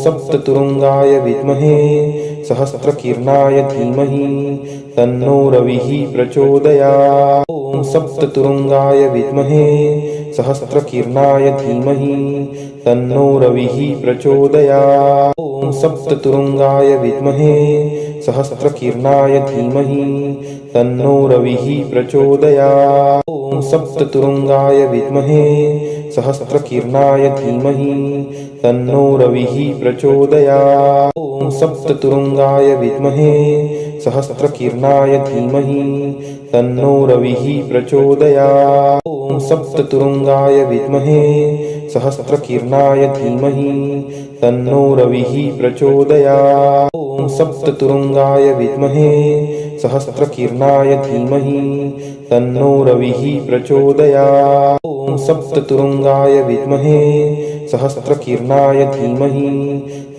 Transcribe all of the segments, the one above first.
सप्ततुरुंगाय विद्महे सहस्रकीर्णाय धीमहि तन्नो रविः प्रचोदयात्। ॐ सप्ततुरुंगाय विद्महे सहस्रकीर्णाय धीमहि तन्नो रविः प्रचोदयात्। ॐ सप्ततुरुंगाय विद्महे सहस्रकीर्णाय धीमहि तन्नो रविः प्रचोदयात्। ॐ सप्ततुरुंगाय विद्महे सहस्रकीर्णाय धीमहि तन्नो रविः प्रचोदयात्। ॐ सप्ततुरुंगाय विद्महे सहस्रकीर्णाय धीमहि तन्नो रविः प्रचोदयात्। ॐ सप्ततुरुंगाय विद्महे सहस्रकीर्णाय धीमहि तन्नो रविः प्रचोदयात्। ॐ सप्ततुरुंगाय विद्महे सहस्रकीर्णाय धीमहि तन्नो रविः प्रचोदयात्। ॐ सप्ततुरुंगाय विद्महे सहस्रकीर्णाय धीमहि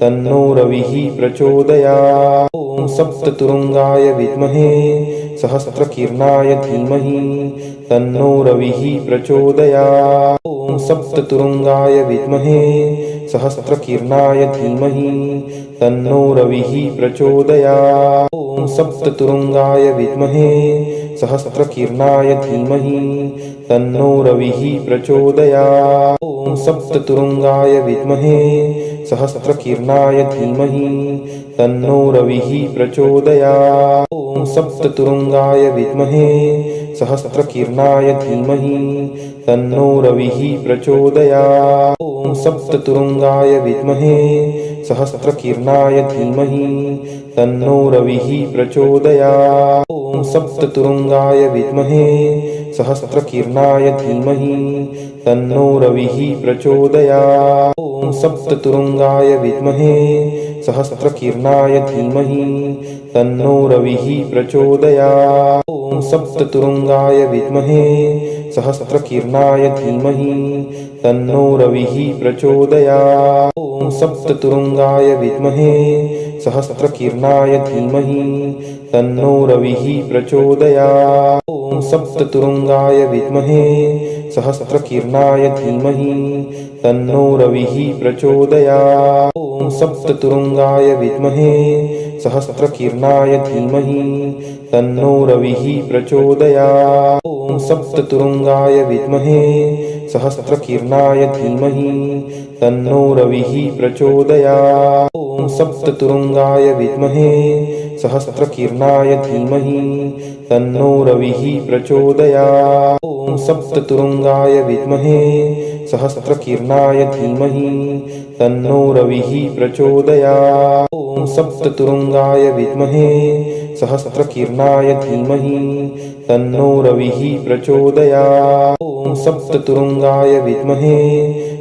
तन्नो रविः प्रचोदयात्। ॐ सप्ततुरुंगाय विद्महे सहस्रकीर्णाय धीमहि तन्नो रविः प्रचोदयात्। ॐ सप्ततुरुंगाय विद्महे सहस्रकीर्णाय धीमहि तन्नो रविः प्रचोदयात्। ॐ सप्ततुरुंगाय विद्महे सहस्रकीर्णाय धीमहि तन्नो रविः प्रचोदयात्। ॐ सप्ततुरुंगाय विद्महे सहस्रकीर्णाय धीमहि तन्नो रविः प्रचोदयात्। ॐ सप्ततुरुंगाय विद्महे सहस्रकीर्णाय धीमहि तन्नो रविः प्रचोदयात्। ॐ सप्ततुरुंगाय विद्महे सहस्रकीर्णाय धीमहि तन्नो रविः प्रचोदयात्। ॐ सप्ततुरुंगाय विद्महे सहस्रकीर्णाय धीमहि तन्नो रविः प्रचोदयात्। ॐ सप्ततुरुंगाय विद्महे सहस्रकीर्णाय धीमहि तन्नो रविः प्रचोदयात्। ॐ सप्ततुरुंगाय विद्महे सहस्रकीर्णाय धीमहि तन्नो रविः प्रचोदयात्। ॐ सप्ततुरुंगाय विद्महे सहस्रकीर्णाय धीमहि तन्नो रविः प्रचोदयात्। ॐ सप्ततुरुंगाय विद्महे सहस्रकीर्णाय धीमहि तन्नो रविः प्रचोदयात्। ॐ सप्ततुरुंगाय विद्महे सहस्रकीर्णाय धीमहि तन्नो रविः प्रचोदयात्। ॐ सप्ततुरुंगाय विद्महे सहस्रकीर्णाय धीमहि तन्नो रविः प्रचोदयात्। ॐ सप्ततुरुंगाय विद्महे सहस्रकीर्णाय धीमहि तन्नो रविः प्रचोदयात्। ॐ सप्ततुरुंगाय विद्महे सहस्रकीर्णाय धीमहि तन्नो रविः प्रचोदयात्। ॐ सप्ततुरुंगाय विद्महे सहस्रकीर्णाय धीमहि तन्नो रविः प्रचोदयात्। ॐ सप्ततुरुंगाय विद्महे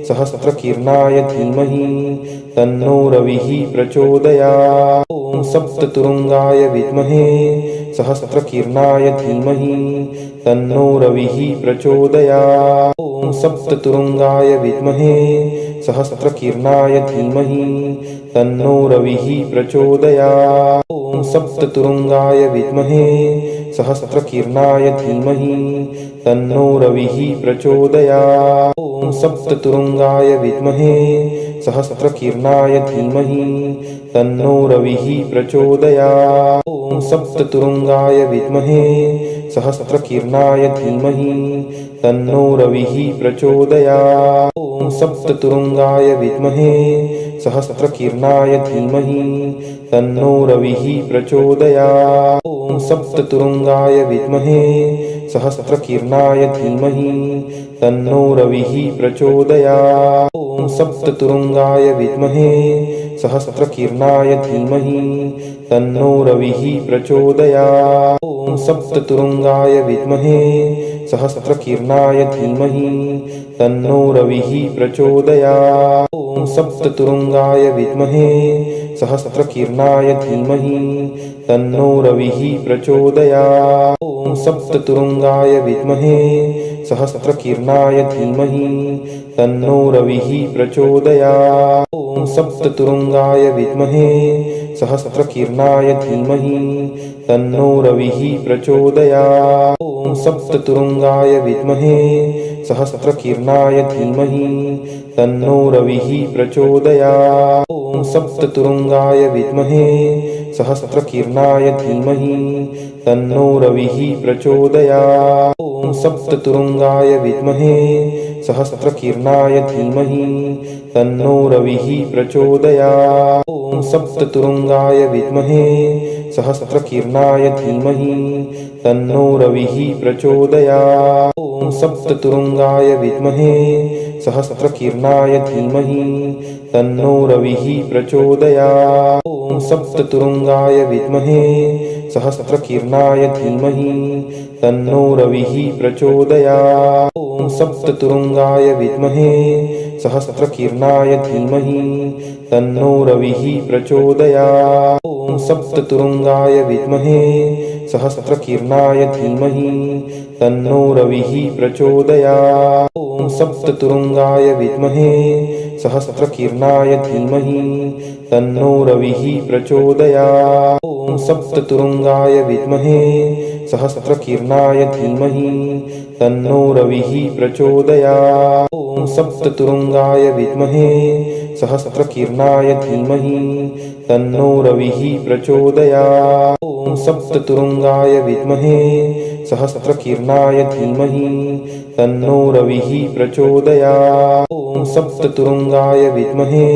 सहस्रकीर्णाय धीमहि तन्नो रविः प्रचोदयात्। ॐ सप्ततुरुंगाय विद्महे सहस्रकीर्णाय धीमहि तन्नो रविः प्रचोदयात्। ॐ सप्ततुरुंगाय विद्महे सहस्रकीर्णाय धीमहि तन्नो रविः प्रचोदयात्। ॐ सप्ततुरुंगाय विद्महे सहस्रकीर्णाय धीमहि तन्नो रविः प्रचोदयात्। ॐ सप्ततुरुंगाय विद्महे सहस्रकीर्णाय धीमहि तन्नो रविः प्रचोदयात्। ॐ सप्ततुरुंगाय विद्महे सहस्रकीर्णाय धीमहि तन्नो रविः प्रचोदयात्। ॐ सप्ततुरुंगाय विद्महे सहस्रकीर्णाय धीमहि तन्नो रविः प्रचोदयात्। ॐ सप्ततुरुंगाय विद्महे सहस्रकीर्णाय धीमहि तन्नो रविः प्रचोदयात्। ॐ सप्ततुरुंगाय विद्महे सहस्रकीर्णाय धीमहि तन्नो रविः प्रचोदयात्। ॐ सप्ततुरुंगाय विद्महे सहस्रकीर्णाय धीमहि तन्नो रविः प्रचोदयात्। ॐ सप्ततुरुंगाय विद्महे सहस्रकीर्णाय धीमहि तन्नो रविः प्रचोदयात्। ॐ सप्ततुरुंगाय विद्महे सहस्रकीर्णाय धीमहि तन्नो रविः प्रचोदयात्। ॐ सप्ततुरुंगाय विद्महे सहस्रकीर्णाय धीमहि तन्नो रविः प्रचोदयात्। ॐ सप्ततुरुंगाय विद्महे सहस्रकीर्णाय धीमहि तन्नो रविः प्रचोदयात्। ॐ सप्ततुरुङ्गाय विद्महे सहस्रकीर्णाय धीमहि तन्नो रविः प्रचोदयात्। ॐ सप्ततुरुङ्गाय विद्महे सहस्रकीर्णाय धीमहि तन्नो रविः प्रचोदयात्। ॐ सप्ततुरुङ्गाय विद्महे सहस्रकीर्णाय धीमहि तन्नो रविः प्रचोदयात्। ॐ सप्ततुरुङ्गाय विद्महे सहस्रकीर्णाय धीमहि तन्नो रविः प्रचोदयात्। ॐ सप्ततुरुङ्गाय विद्महे सहस्रकीर्णाय धीमहि तन्नो रविः प्रचोदयात्। ॐ सप्ततुरुङ्गाय विद्महे सहस्रकीर्णाय धीमहि तन्नो रविः प्रचोदयात्। ॐ सप्ततुरुङ्गाय विद्महे सहस्रकीर्णाय धीमहि तन्नो रविः प्रचोदयात्। ॐ सप्ततुरुङ्गाय विद्महे सहस्रकीर्णाय धीमहि तन्नो रविः प्रचोदयात्। ॐ सप्ततुरुङ्गाय विद्महे सहस्रकीर्णाय धीमहि तन्नो रविः प्रचोदयात्। ॐ सप्ततुरुङ्गाय विद्महे सहस्रकीर्णाय धीमहि तन्नो रविः प्रचोदयात्। ॐ सप्ततुरुङ्गाय विद्महे सहस्रकीर्णाय धीमहि तन्नो रविः प्रचोदयात्। ॐ सप्ततुरुङ्गाय विद्महे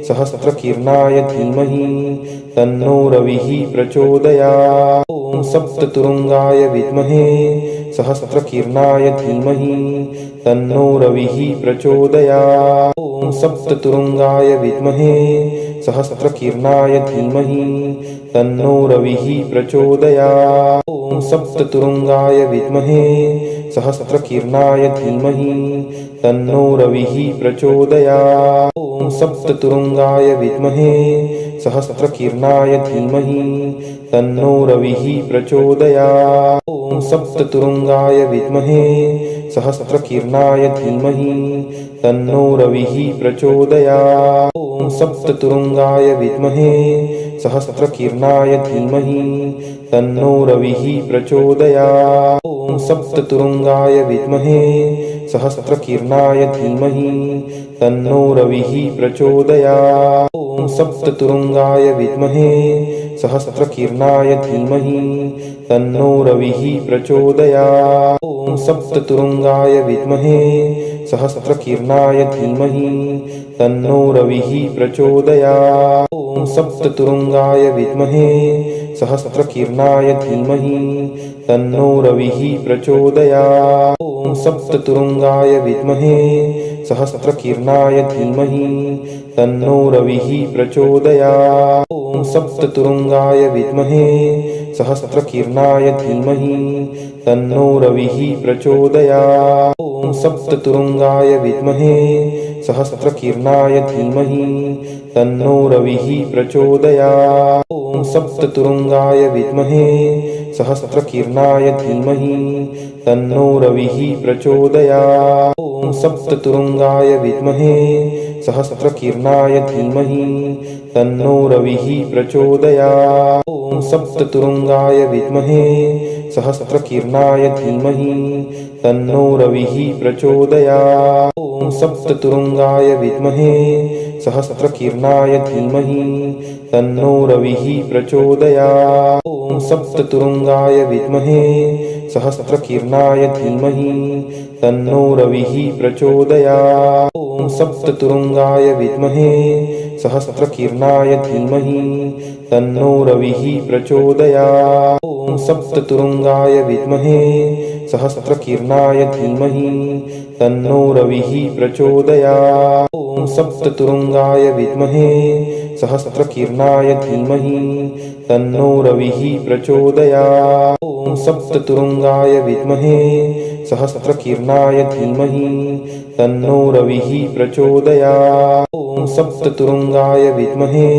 सहस्रकीर्णाय धीमहि तन्नो रविः प्रचोदयात्। ॐ सप्ततुरुङ्गाय विद्महे सहस्रकीर्णाय धीमहि तन्नो रविः प्रचोदयात्। ॐ सप्ततुरुङ्गाय विद्महे सहस्रकीर्णाय धीमहि तन्नो रविः प्रचोदयात्। ॐ सप्ततुरुङ्गाय विद्महे सहस्रकीर्णाय धीमहि तन्नो रविः प्रचोदयात्। ॐ सप्ततुरुङ्गाय विद्महे सहस्रकीर्णाय धीमहि तन्नो रविः प्रचोदयात्। ॐ सप्ततुरुङ्गाय विद्महे सहस्रकीर्णाय धीमहि तन्नो रविः प्रचोदयात्। ॐ सप्ततुरुङ्गाय विद्महे सहस्रकीर्णाय धीमहि तन्नो रविः प्रचोदयात्। ॐ सप्ततुरुङ्गाय विद्महे सहस्रकीर्णाय धीमहि तन्नो रविः प्रचोदयात्। ॐ सप्ततुरुङ्गाय विद्महे सहस्रकीर्णाय धीमहि तन्नो रविः प्रचोदयात्। ॐ सप्ततुरुङ्गाय विद्महे सहस्रकीर्णाय धीमहि तन्नो रविः प्रचोदयात्। ॐ सप्ततुरुङ्गाय विद्महे सहस्रकीर्णाय धीमहि तन्नो रविः प्रचोदयात्। ॐ सप्ततुरुङ्गाय विद्महे सहस्रकीर्णाय धीमहि तन्नो रविः प्रचोदयात्। ॐ सप्ततुरुङ्गाय विद्महे सहस्रकीर्णाय धीमहि तन्नो रविः प्रचोदयात्। ॐ सप्ततुरुङ्गाय विद्महे सहस्रकीर्णाय धीमहि तन्नो रविः प्रचोदयात्। ॐ सप्ततुरुङ्गाय विद्महे सहस्रकीर्णाय धीमहि तन्नो रविः प्रचोदयात्। ॐ सप्ततुरुङ्गाय विद्महे सहस्रकीर्णाय धीमहि तन्नो रविः प्रचोदयात्। ॐ सप्ततुरुङ्गाय विद्महे सहस्रकीर्णाय धीमहि तन्नो रविः प्रचोदयात्। ॐ सप्ततुरुङ्गाय विद्महे सहस्रकीर्णाय धीमहि तन्नो रविः प्रचोदयात्। ॐ सप्ततुरुङ्गाय विद्महे सहस्रकीर्णाय धीमहि तन्नो रविः प्रचोदयात्। ॐ सप्ततुरुङ्गाय विद्महे सहस्रकीर्णाय धीमहि तन्नो रविः प्रचोदयात्। ॐ सप्ततुरुङ्गाय विद्महे सहस्रकीर्णाय धीमहि तन्नो रविः प्रचोदयात्। ॐ सप्ततुरुङ्गाय विद्महे सहस्रकीर्णाय धीमहि तन्नो रविः प्रचोदयात्। ॐ सप्ततुरुङ्गाय विद्महे सहस्रकीर्णाय धीमहि तन्नो रविः प्रचोदयात्। ॐ सप्ततुरुङ्गाय विद्महे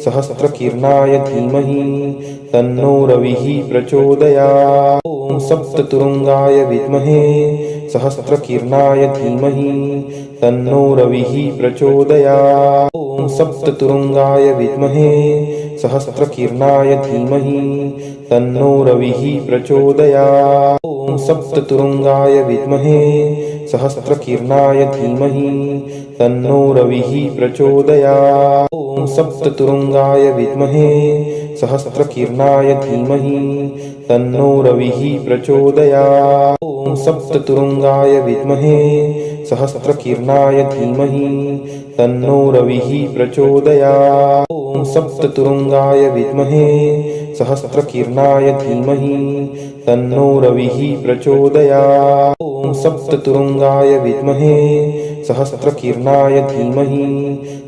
सहस्रकीर्णाय धीमहि तन्नो रविः प्रचोदयात्। ॐ सप्ततुरुङ्गाय विद्महे सहस्रकीर्णाय धीमहि तन्नो रविः प्रचोदयात्। ॐ सप्ततुरुङ्गाय विद्महे सहस्रकीर्णाय धीमहि तन्नो रविः प्रचोदयात्। ॐ सप्ततुरुङ्गाय विद्महे सहस्रकीर्णाय धीमहि तन्नो रविः प्रचोदयात्। ॐ सप्ततुरुङ्गाय विद्महे सहस्रकीर्णाय धीमहि तन्नो रविः प्रचोदयात्। ॐ सप्ततुरुङ्गाय विद्महे सहस्रकीर्णाय धीमहि तन्नो रविः प्रचोदयात्। ॐ सप्ततुरुङ्गाय विद्महे सहस्रकीर्णाय धीमहि तन्नो रविः प्रचोदयात्। ॐ सप्ततुरुङ्गाय विद्महे सहस्रकीर्णाय धीमहि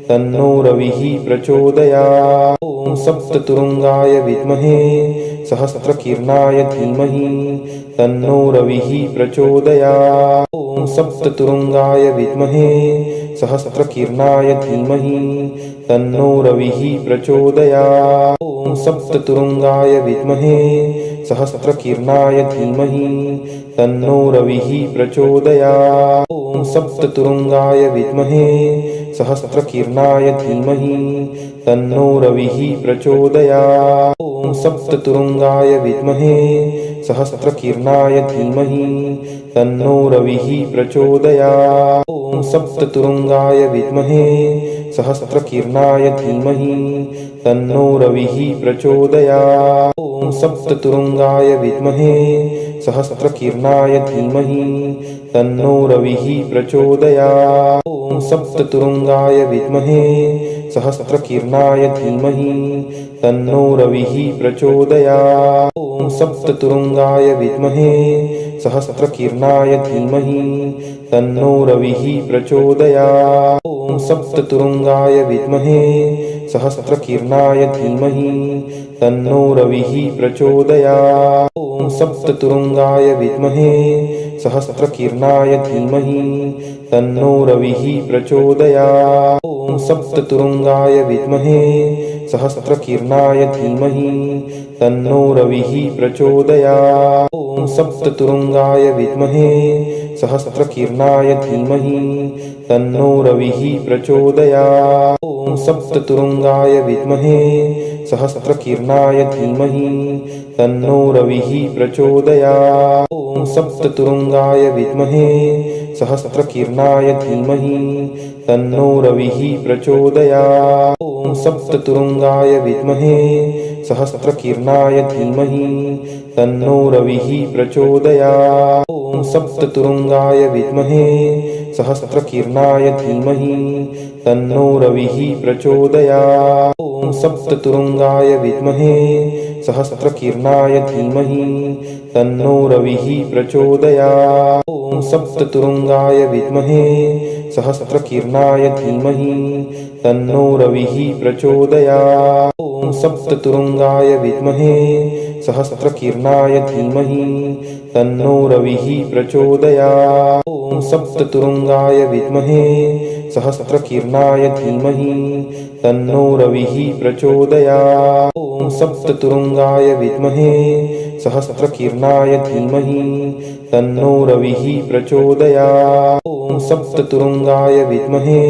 तन्नो रविः प्रचोदयात्। ॐ सप्ततुरुङ्गाय विद्महे सहस्रकीर्णाय धीमहि तन्नो रविः प्रचोदयात्। ॐ सप्ततुरुङ्गाय विद्महे सहस्रकीर्णाय धीमहि तन्नो रविः प्रचोदयात्। ॐ सप्ततुरुङ्गाय विद्महे सहस्रकीर्णाय धीमहि तन्नो रविः प्रचोदयात्। ॐ सप्ततुरुङ्गाय विद्महे सहस्रकीर्णाय धीमहि तन्नो रविः प्रचोदयात्। ॐ सप्ततुरुङ्गाय विद्महे सहस्रकीर्णाय धीमहि तन्नो रविः प्रचोदयात्। ॐ सप्ततुरुङ्गाय विद्महे सहस्रकीर्णाय धीमहि तन्नो रविः प्रचोदयात्। ॐ सप्ततुरुङ्गाय विद्महे सहस्रकीर्णाय धीमहि तन्नो रविः प्रचोदयात्। ॐ सप्ततुरुङ्गाय विद्महे सहस्रकीर्णाय धीमहि तन्नो रविः प्रचोदयात्। ॐ सप्ततुरुङ्गाय विद्महे सहस्रकीर्णाय धीमहि तन्नो रविः प्रचोदयात्। ॐ सप्ततुरुङ्गाय विद्महे सहस्रकीर्णाय धीमहि तन्नो रविः प्रचोदयात्। ॐ सप्ततुरुङ्गाय विद्महे सहस्रकीर्णाय धीमहि तन्नो रविः प्रचोदयात्। ॐ सप्ततुरुङ्गाय विद्महे सहस्रकीर्णाय धीमहि तन्नो रविः प्रचोदयात्। ॐ सप्ततुरुङ्गाय विद्महे सहस्रकीर्णाय धीमहि तन्नो रविः प्रचोदयात्। ॐ सप्ततुरुङ्गाय विद्महे सहस्रकीर्णाय धीमहि तन्नो रविः प्रचोदयात्। ॐ सप्ततुरुङ्गाय विद्महे सहस्रकीर्णाय धीमहि तन्नो रविः प्रचोदयात्। ॐ सप्ततुरुङ्गाय विद्महे सहस्रकीर्णाय धीमहि तन्नो रविः प्रचोदयात्। ॐ सप्ततुरुङ्गाय विद्महे सहस्रकीर्णाय धीमहि तन्नो रविः प्रचोदयात्। ॐ सप्ततुरुङ्गाय विद्महे सहस्रकीर्णाय धीमहि तन्नो रविः प्रचोदयात्। ॐ सप्ततुरुङ्गाय विद्महे सहस्रकीर्णाय धीमहि तन्नो रविः प्रचोदयात्। ॐ सप्ततुरुङ्गाय विद्महे सहस्रकीर्णाय धीमहि तन्नो रविः प्रचोदयात्। ॐ सप्ततुरुङ्गाय विद्महे सहस्रकीर्णाय धीमहि तन्नो रविः प्रचोदयात्। ॐ सप्ततुरुङ्गाय विद्महे सहस्रकीर्णाय धीमहि तन्नो रविः प्रचोदयात्। ॐ सप्ततुरुङ्गाय विद्महे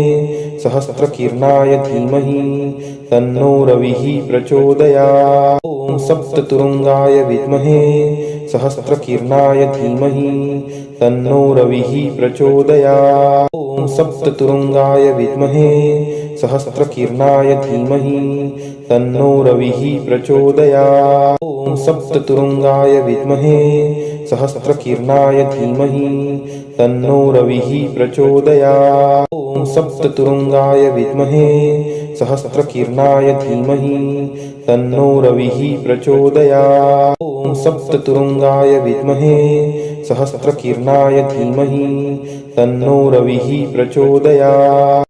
सहस्रकीर्णाय धीमहि तन्नो रविः प्रचोदयात्। ॐ सप्ततुरुङ्गाय विद्महे सहस्रकीर्णाय धीमहि तन्नो रविः प्रचोदयात्। ॐ सप्ततुरुङ्गाय विद्महे सहस्रकीर्णाय धीमहि तन्नो रविः प्रचोदयात्। ॐ सप्ततुरुङ्गाय विद्महे सहस्रकीर्णाय धीमहि तन्नो रविः प्रचोदयात्। ॐ सप्ततुरुङ्गाय विद्महे सहस्रकीर्णाय धीमहि तन्नो रविः प्रचोदयात्। ॐ सप्ततुरुङ्गाय विद्महे सहस्रकीर्णाय धीमहि तन्नो रविः प्रचोदयात्।